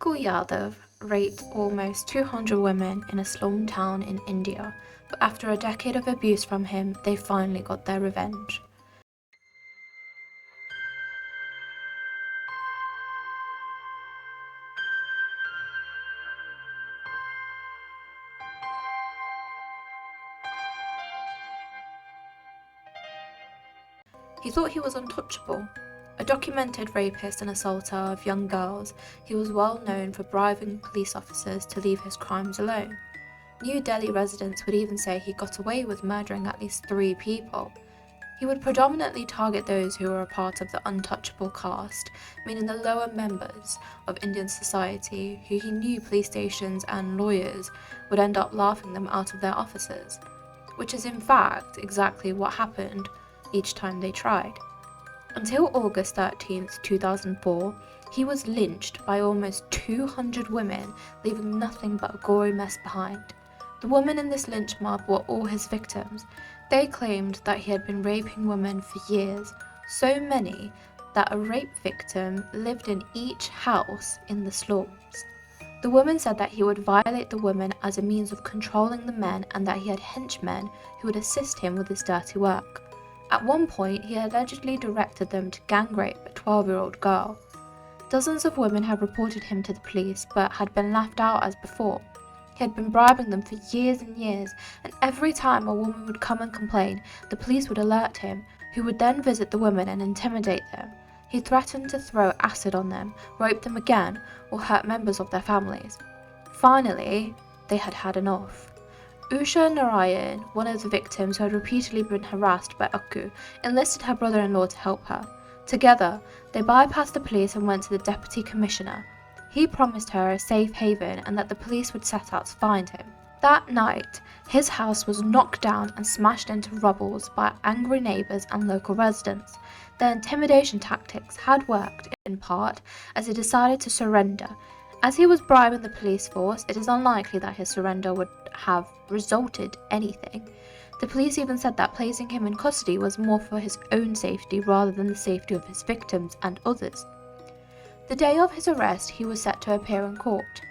Akku Yadav raped almost 200 women in a slum town in India, but after a decade of abuse from him, they finally got their revenge. He thought he was untouchable. A documented rapist and assaulter of young girls, he was well known for bribing police officers to leave his crimes alone. New Delhi residents would even say he got away with murdering at least 3 people. He would predominantly target those who were a part of the untouchable caste, meaning the lower members of Indian society who he knew police stations and lawyers would end up laughing them out of their offices, which is in fact exactly what happened each time they tried. Until August 13, 2004, he was lynched by almost 200 women, leaving nothing but a gory mess behind. The women in this lynch mob were all his victims. They claimed that he had been raping women for years, so many that a rape victim lived in each house in the slums. The women said that he would violate the women as a means of controlling the men and that he had henchmen who would assist him with his dirty work. At one point, he allegedly directed them to gang rape a 12-year-old girl. Dozens of women had reported him to the police but had been laughed out as before. He had been bribing them for years and years, and every time a woman would come and complain, the police would alert him, who would then visit the women and intimidate them. He threatened to throw acid on them, rape them again, or hurt members of their families. Finally, they had had enough. Usha Narayan, one of the victims who had repeatedly been harassed by Akku, enlisted her brother-in-law to help her. Together, they bypassed the police and went to the deputy commissioner. He promised her a safe haven and that the police would set out to find him. That night, his house was knocked down and smashed into rubble by angry neighbours and local residents. Their intimidation tactics had worked, in part, as he decided to surrender. As he was bribing the police force, it is unlikely that his surrender would have resulted anything. The police even said that placing him in custody was more for his own safety rather than the safety of his victims and others. The day of his arrest, he was set to appear in court.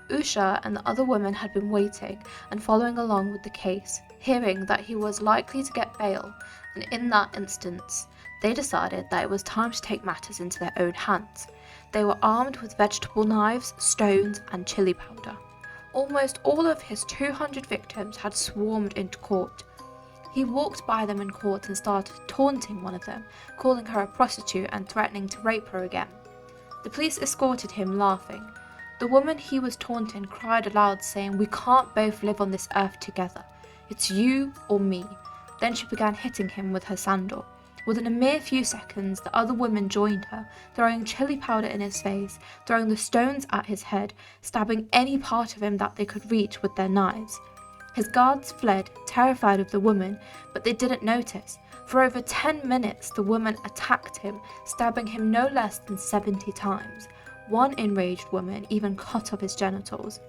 Usha and the other women had been waiting and following along with the case, hearing that he was likely to get bail, and in that instance, they decided that it was time to take matters into their own hands. They were armed with vegetable knives, stones, and chili powder. Almost all of his 200 victims had swarmed into court. He walked by them in court and started taunting one of them, calling her a prostitute and threatening to rape her again. The police escorted him, laughing. The woman he was taunting cried aloud, saying, "We can't both live on this earth together. It's you or me." Then she began hitting him with her sandal. Within a mere few seconds, the other women joined her, throwing chili powder in his face, throwing the stones at his head, stabbing any part of him that they could reach with their knives. His guards fled, terrified of the woman, but they didn't notice. For over 10 minutes, the woman attacked him, stabbing him no less than 70 times. One enraged woman even cut off his genitals.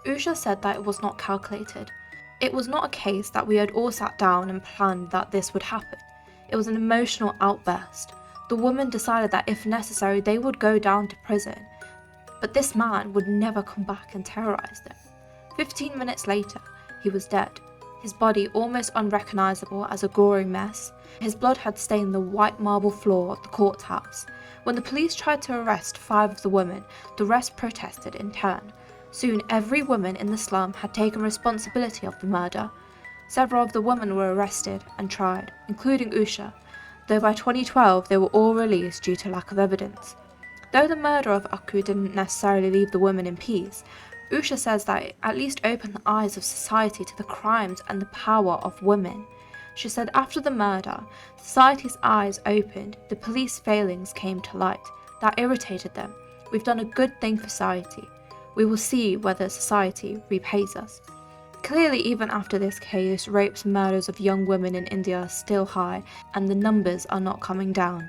Usha said that it was not calculated. It was not a case that we had all sat down and planned that this would happen. It was an emotional outburst. The woman decided that if necessary they would go down to prison, but this man would never come back and terrorize them. 15 minutes later, he was dead, his body almost unrecognizable as a gory mess. His blood had stained the white marble floor of the courthouse. When the police tried to arrest 5 of the women, the rest protested in turn. Soon every woman in the slum had taken responsibility of the murder. Several of the women were arrested and tried, including Usha, though by 2012 they were all released due to lack of evidence. Though the murder of Akku didn't necessarily leave the women in peace, Usha says that it at least opened the eyes of society to the crimes and the power of women. She said after the murder, society's eyes opened, the police failings came to light. That irritated them. We've done a good thing for society. We will see whether society repays us. Clearly, even after this case, rapes and murders of young women in India are still high, and the numbers are not coming down.